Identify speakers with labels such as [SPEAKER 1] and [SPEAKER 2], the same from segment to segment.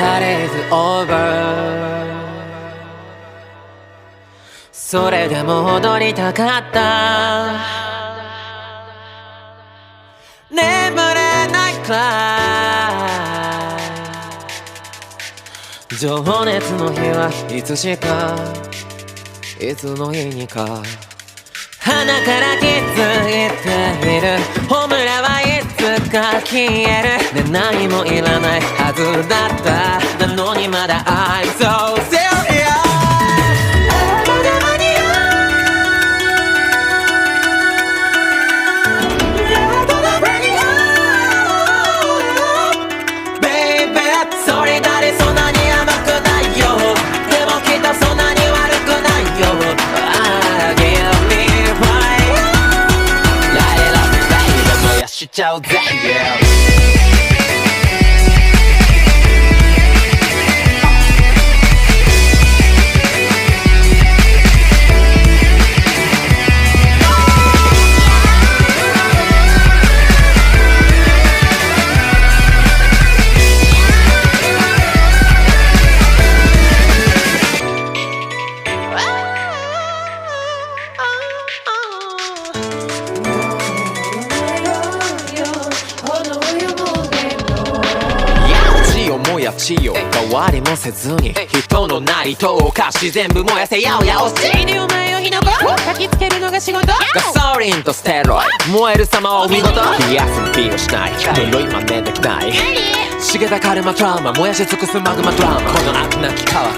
[SPEAKER 1] パレードオーバー。それでも踊りたかった。眠れないくらい情熱の日はいつしかいつの日にか鼻から気づいているホムラはいつか消える、ね、何もいらないはずだったなのにまだ I'm so serious。 それだれそんなに甘くないよ。でもきっとそんなに悪くないよ。Ah, give me fire。 Light it up, baby。 燃やしちゃうぜ、yeah。やちよ変わりもせずに人のなりとおかし全部燃やせやおやおしいでお前を火の粉焚きつけるのが仕事。ガソリンとステロイ燃える様はお見事。冷やすに気をしない呪い真似できない茂たカルマトラウマ燃やし尽くすマグマドラマ。この悪なき川青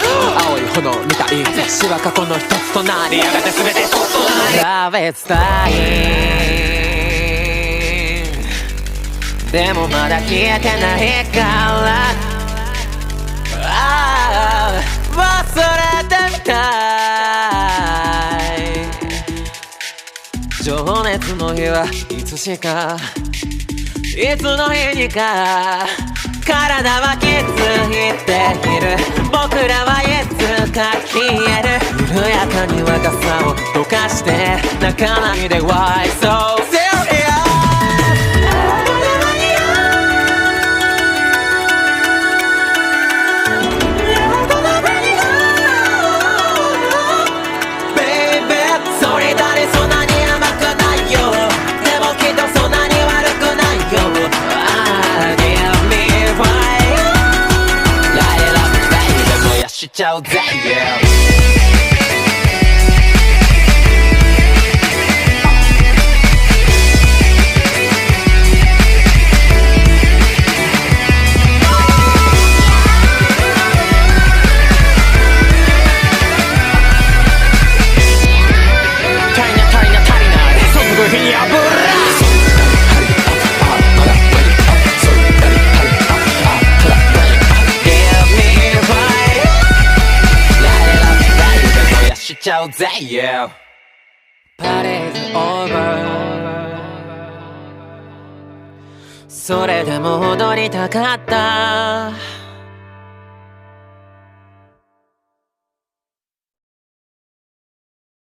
[SPEAKER 1] い炎みたい死は過去の一つとなりやがて全て一つとなり Love is dying。でもまだ消えてないから忘れてみたい。情熱の日はいつしかいつの日にか体は気づいている僕らはいつか消える緩やかに若さを溶かして泣かないで Why so serious。しちゃうぜ、yeah。しちゃうぜ、yeah。 パレードオーバー。それでも踊りたかった。